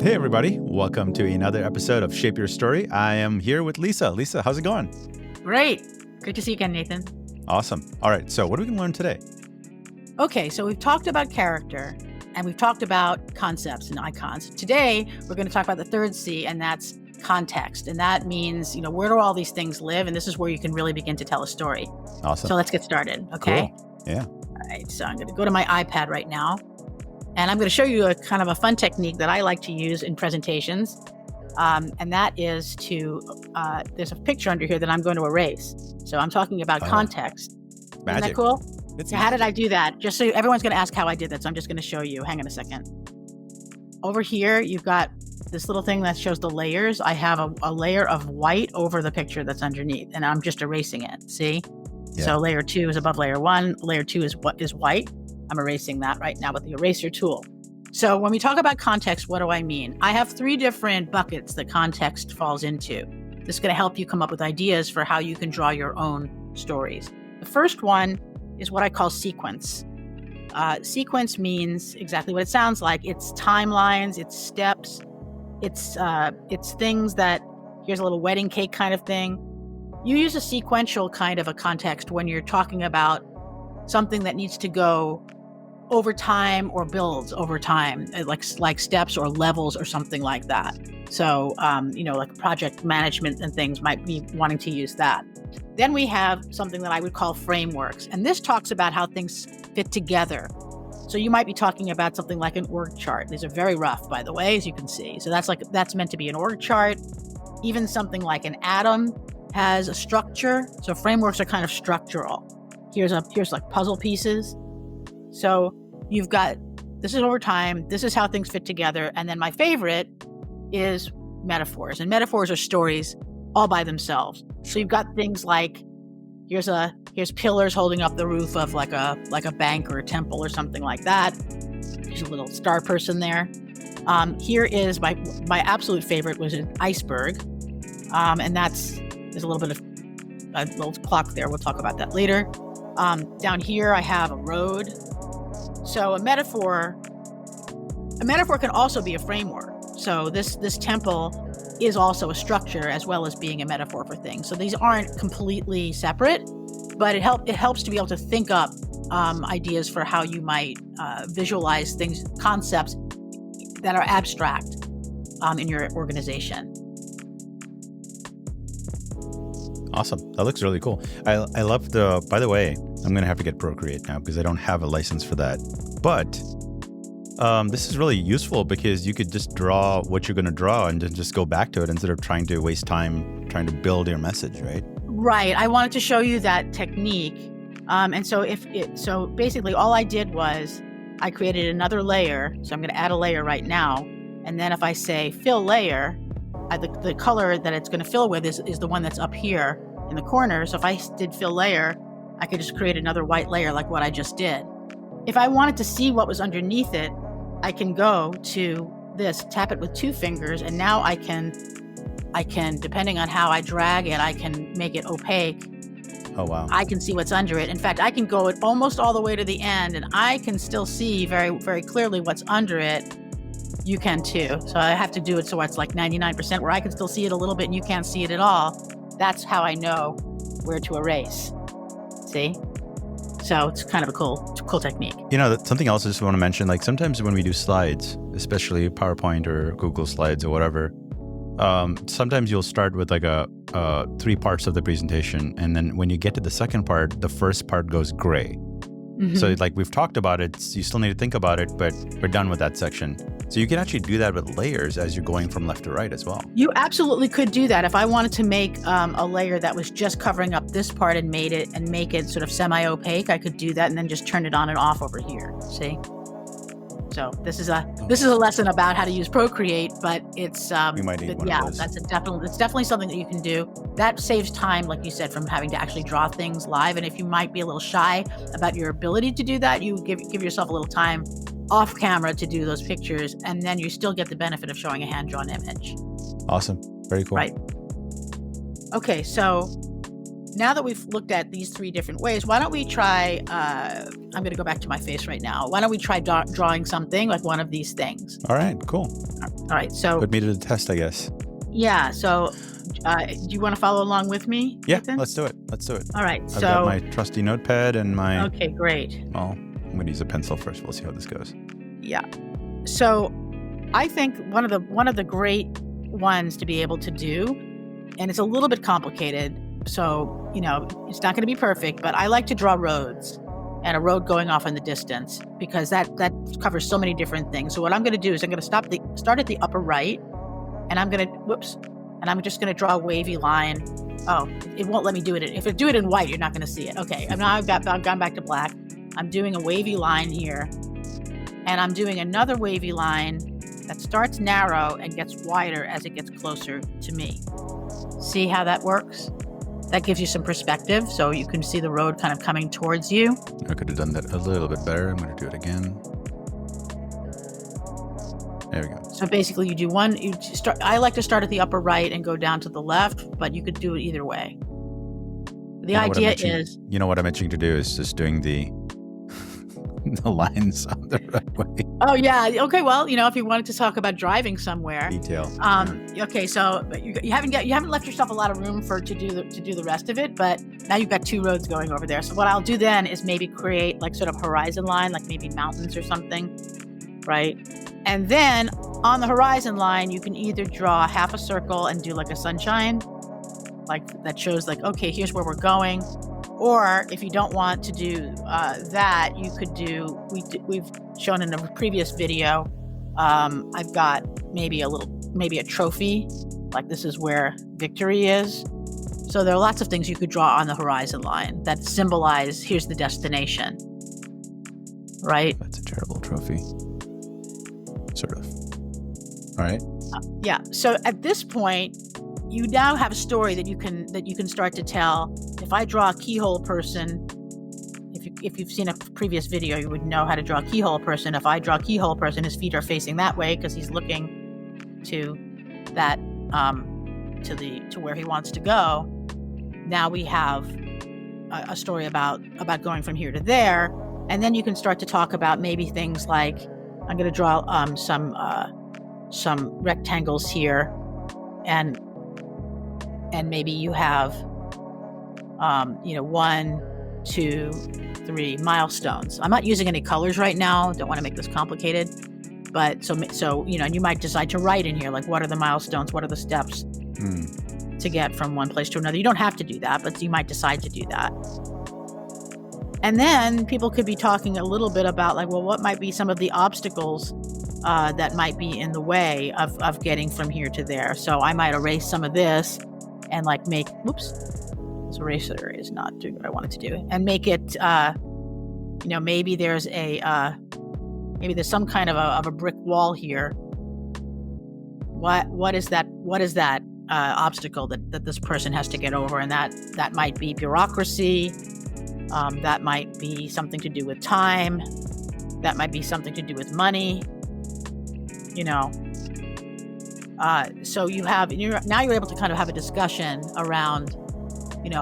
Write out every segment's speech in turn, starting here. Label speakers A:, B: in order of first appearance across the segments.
A: Hey, everybody. Welcome to another episode of Shape Your Story. I am here with Lisa. Lisa, how's it going?
B: Great. Good to see you again, Nathan.
A: Awesome. All right. So what are we going to learn today?
B: Okay, so we've talked about character and we've talked about concepts and icons. Today, we're going to talk about the third C, and that's context. And that means, where do all these things live? And this is where you can really begin to tell a story.
A: Awesome.
B: So let's get started, okay?
A: Cool. Yeah.
B: All right, so I'm going to go to my iPad right now. And I'm going to show you a kind of a fun technique that I like to use in presentations. And that is there's a picture under here that I'm going to erase. So I'm talking about context.
A: Magic.
B: Isn't that cool?
A: It's
B: How did I do that? Just so everyone's going to ask how I did that. So I'm just going to show you. Hang on a second. Over here, you've got this little thing that shows the layers. I have a layer of white over the picture that's underneath, and I'm just erasing it. See? Yeah. So layer 2 is above layer 1. Layer 2 is white. I'm erasing that right now with the eraser tool. So when we talk about context, what do I mean? I have 3 different buckets that context falls into. This is going to help you come up with ideas for how you can draw your own stories. The first one is what I call sequence. Sequence means exactly what it sounds like. It's timelines, it's steps, it's things that, here's a little wedding cake kind of thing. You use a sequential kind of a context when you're talking about something that needs to go over time or builds over time, like steps or levels or something like that. So, like project management and things might be wanting to use that. Then we have something that I would call frameworks. And this talks about how things fit together. So you might be talking about something like an org chart. These are very rough, by the way, as you can see. So that's meant to be an org chart. Even something like an atom has a structure. So frameworks are kind of structural. Here's like puzzle pieces. So you've got, this is over time, this is how things fit together. And then my favorite is metaphors. And metaphors are stories all by themselves. So you've got things like, here's pillars holding up the roof of like a bank or a temple or something like that. There's a little star person there. Here is my absolute favorite was an iceberg. And there's a little bit of a little clock there. We'll talk about that later. Down here, I have a road. So a metaphor can also be a framework. So this temple is also a structure as well as being a metaphor for things. So these aren't completely separate, but it helps to be able to think up ideas for how you might visualize things, concepts that are abstract in your organization.
A: Awesome. That looks really cool. I love by the way, I'm going to have to get Procreate now because I don't have a license for that. But this is really useful because you could just draw what you're going to draw and then just go back to it instead of trying to waste time trying to build your message, right?
B: Right. I wanted to show you that technique. And so basically all I did was I created another layer. So I'm going to add a layer right now. And then if I say fill layer, the color that it's going to fill with is the one that's up here in the corner. So if I did fill layer, I could just create another white layer like what I just did. If I wanted to see what was underneath it, I can go to this, tap it with 2 fingers, and now I can, depending on how I drag it, I can make it opaque.
A: Oh, wow.
B: I can see what's under it. In fact, I can go it almost all the way to the end, and I can still see very, very clearly what's under it. You can too. So I have to do it so it's like 99% where I can still see it a little bit and you can't see it at all. That's how I know where to erase. See? So it's kind of a cool technique.
A: Something else I just want to mention, like sometimes when we do slides, especially PowerPoint or Google Slides or whatever, sometimes you'll start with like 3 parts of the presentation. And then when you get to the second part, the first part goes gray. Mm-hmm. So like we've talked about it, you still need to think about it, but we're done with that section. So you can actually do that with layers as you're going from left to right as well.
B: You absolutely could do that. If I wanted to make a layer that was just covering up this part and make it sort of semi-opaque, I could do that and then just turn it on and off over here. See? So this is a lesson about how to use Procreate, but it's
A: you might need one of those.
B: It's definitely something that you can do. That saves time, like you said, from having to actually draw things live. And if you might be a little shy about your ability to do that, you give yourself a little time off camera to do those pictures, and then you still get the benefit of showing a hand-drawn image.
A: Awesome. Very cool.
B: Right. Okay, so now that we've looked at these 3 different ways, why don't we try, I'm going to go back to my face right now. Why don't we try drawing something like one of these things?
A: All right, cool.
B: All right. So
A: Put me to the test, I guess.
B: yeah. So do you want to follow along with me?
A: Yeah,
B: Nathan?
A: let's do it.
B: All right.
A: I've got my trusty notepad and my...
B: Okay, great.
A: Well, I'm going to use a pencil first. We'll see how this goes.
B: Yeah. So I think one of the great ones to be able to do, and it's a little bit complicated, so, it's not going to be perfect, but I like to draw roads and a road going off in the distance because that covers so many different things. So what I'm going to do is I'm going to start at the upper right, and I'm just going to draw a wavy line. Oh, it won't let me do it. If I do it in white, you're not going to see it. Okay, and now I've gone back to black. I'm doing a wavy line here, and I'm doing another wavy line that starts narrow and gets wider as it gets closer to me. See how that works? That gives you some perspective, so you can see the road kind of coming towards you.
A: I could have done that a little bit better. I'm going to do it again. There we go.
B: So basically you do one, I like to start at the upper right and go down to the left, but you could do it either way. The idea is...
A: You know what I'm itching to do is just doing the lines on the roadway.
B: Oh yeah. Okay. Well, if you wanted to talk about driving somewhere,
A: Detail.
B: Okay. So you haven't left yourself a lot of room to do the rest of it, but now you've got two roads going over there. So what I'll do then is maybe create like sort of horizon line, like maybe mountains or something, right? And then on the horizon line, you can either draw half a circle and do like a sunshine, like that shows like, okay, here's where we're going. Or if you don't want to do that, you could do, we've shown in a previous video, I've got maybe a trophy, like this is where victory is. So there are lots of things you could draw on the horizon line that symbolize, here's the destination, right?
A: That's a terrible trophy. Sort of. All right.
B: Yeah. So at this point, you now have a story that you can start to tell. If I draw a keyhole person, if you've seen a previous video, you would know how to draw a keyhole person. If I draw a keyhole person, his feet are facing that way because he's looking to that to where he wants to go. Now we have a story about going from here to there, and then you can start to talk about maybe things like I'm going to draw some rectangles here, and maybe you have 1, 2, 3 milestones. I'm not using any colors right now. Don't want to make this complicated, but so and you might decide to write in here like what are the milestones, what are the steps to get from one place to another. You don't have to do that, but you might decide to do that. And then people could be talking a little bit about like, well, what might be some of the obstacles that might be in the way of getting from here to there. So I might erase some of this and like this eraser is not doing what I want it to do, and make it, maybe there's some kind of a brick wall here. What is that? What is that obstacle that this person has to get over? And that might be bureaucracy. That might be something to do with time. That might be something to do with money. So you're able to kind of have a discussion around,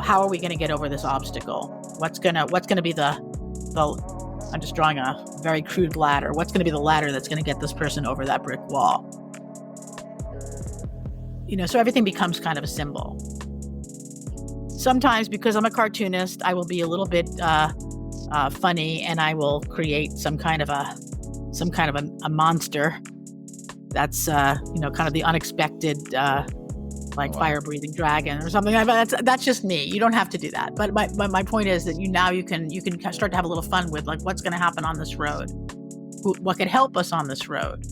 B: how are we going to get over this obstacle? What's gonna be the I'm just drawing a very crude ladder. What's going to be the ladder that's going to get this person over that brick wall? So everything becomes kind of a symbol. Sometimes, because I'm a cartoonist, I will be a little bit funny, and I will create some kind of a monster. That's kind of the unexpected, fire-breathing dragon or something. That's just me. You don't have to do that. But my point is that you can start to have a little fun with like what's going to happen on this road, what could help us on this road.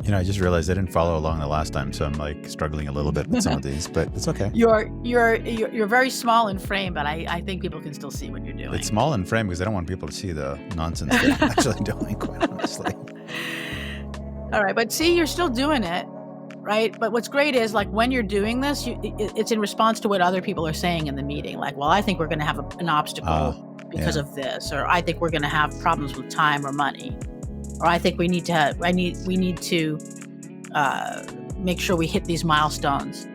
A: I just realized I didn't follow along the last time, so I'm like struggling a little bit with some of these, but it's okay.
B: You're very small in frame, but I think people can still see what you're doing.
A: It's small in frame because I don't want people to see the nonsense that I'm actually doing, quite honestly.
B: All right, but see, you're still doing it, right? But what's great is like when you're doing this, it's in response to what other people are saying in the meeting. Like, well, I think we're going to have an obstacle because of this, or I think we're going to have problems with time or money. Or I think we need to make sure we hit these milestones,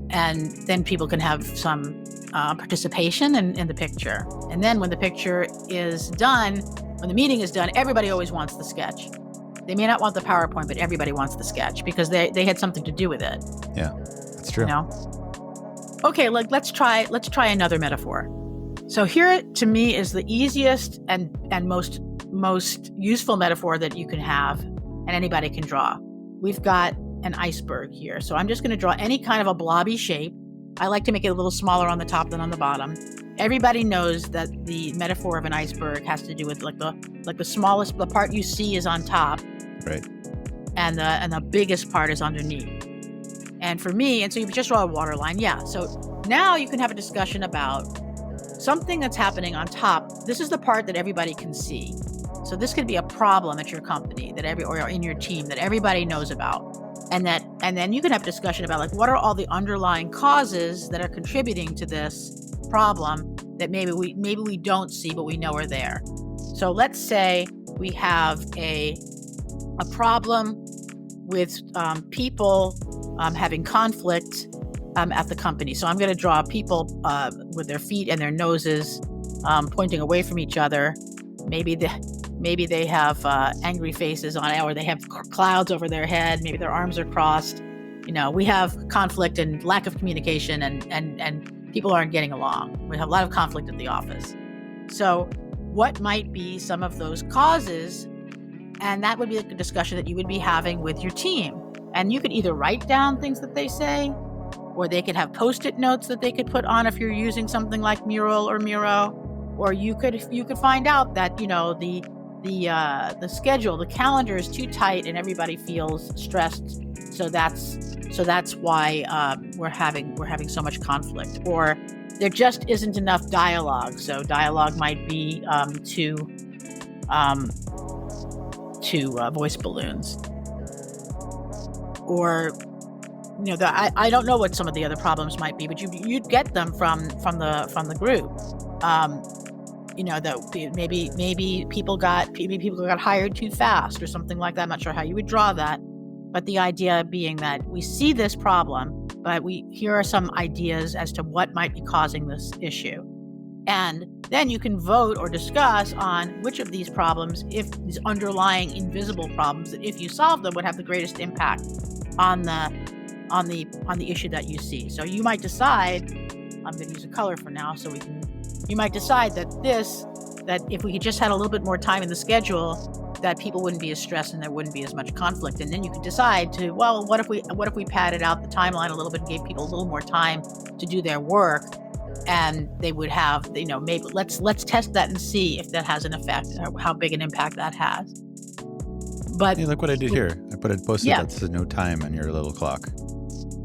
B: and then people can have some participation in the picture. And then when the picture is done, when the meeting is done, everybody always wants the sketch. They may not want the PowerPoint, but everybody wants the sketch because they had something to do with it.
A: Yeah, that's true.
B: You know? Okay, let's try another metaphor. So here, to me, is the easiest and most useful metaphor that you can have and anybody can draw. We've got an iceberg here. So I'm just going to draw any kind of a blobby shape. I like to make it a little smaller on the top than on the bottom. Everybody knows that the metaphor of an iceberg has to do with the smallest, the part you see is on top.
A: Right.
B: And the biggest part is underneath. And for me, and so you just draw a water line. Yeah. So now you can have a discussion about something that's happening on top. This is the part that everybody can see. So this could be a problem at your company or in your team that everybody knows about. And then you can have a discussion about like, what are all the underlying causes that are contributing to this problem that maybe we don't see, but we know are there. So let's say we have a problem with people having conflict at the company. So I'm going to draw people with their feet and their noses pointing away from each other. Maybe they have angry faces on it, or they have clouds over their head. Maybe their arms are crossed. You know, we have conflict and lack of communication, and people aren't getting along. We have a lot of conflict at the office. So what might be some of those causes? And that would be a discussion that you would be having with your team. And you could either write down things that they say, or they could have Post-it notes that they could put on if you're using something like Mural or Miro, or you could find out that, you know, the schedule, the calendar is too tight and everybody feels stressed. So that's why we're having so much conflict, or there just isn't enough dialogue. So dialogue might be to voice balloons, or you know, I don't know what some of the other problems might be, but you'd get them from the group. You know, that maybe people got hired too fast or something like that. I'm not sure how you would draw that, but the idea being that we see this problem, but here are some ideas as to what might be causing this issue. And then you can vote or discuss on which of these problems, if these underlying invisible problems, that if you solve them would have the greatest impact on the issue that you see. So you might decide, I'm going to use a color for now, you might decide that if we just had a little bit more time in the schedule, that people wouldn't be as stressed and there wouldn't be as much conflict. And then you could decide to, well, what if we padded out the timeline a little bit and gave people a little more time to do their work, and they would have, you know, maybe let's test that and see if that has an effect, or how big an impact that has. But
A: look what I did here. I put a Post-it that says no time on your little clock.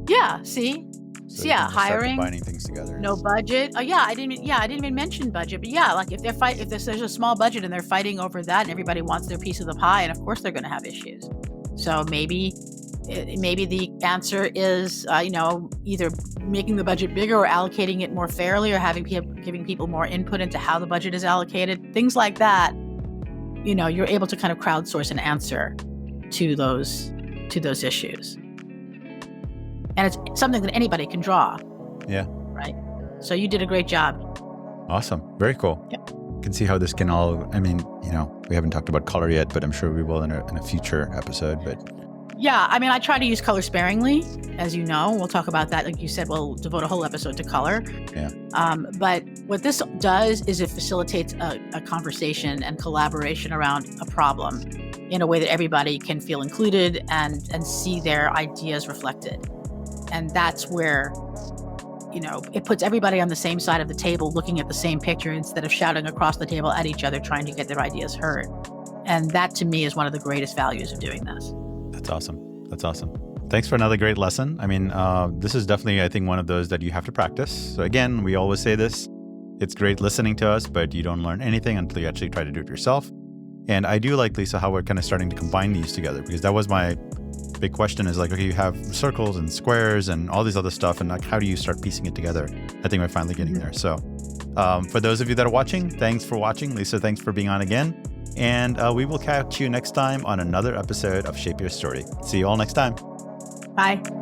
B: Yeah. See. So hiring,
A: combining things together.
B: No budget. I didn't even mention budget, but yeah, like if there's a small budget and they're fighting over that, and everybody wants their piece of the pie, and of course they're going to have issues. So maybe the answer is either making the budget bigger or allocating it more fairly, or giving people more input into how the budget is allocated. Things like that. You know, you're able to kind of crowdsource an answer to those issues. And it's something that anybody can draw.
A: Yeah.
B: Right. So you did a great job.
A: Awesome. Very cool.
B: Yep.
A: You can see how this can all, we haven't talked about color yet, but I'm sure we will in a future episode. But
B: yeah, I try to use color sparingly, as you know. We'll talk about that. Like you said, we'll devote a whole episode to color.
A: Yeah.
B: But what this does is it facilitates a conversation and collaboration around a problem in a way that everybody can feel included and see their ideas reflected. And that's where, it puts everybody on the same side of the table looking at the same picture instead of shouting across the table at each other trying to get their ideas heard. And that, to me, is one of the greatest values of doing this.
A: That's awesome. Thanks for another great lesson. This is definitely, I think, one of those that you have to practice. So again, we always say this. It's great listening to us, but you don't learn anything until you actually try to do it yourself. And I do like, Lisa, how we're kind of starting to combine these together, because that was my big question is like, okay, you have circles and squares and all these other stuff, and like, how do you start piecing it together? I think we're finally getting there. So for those of you that are watching, thanks for watching. Lisa, thanks for being on again. And we will catch you next time on another episode of Shape Your Story. See you all next time.
B: Bye.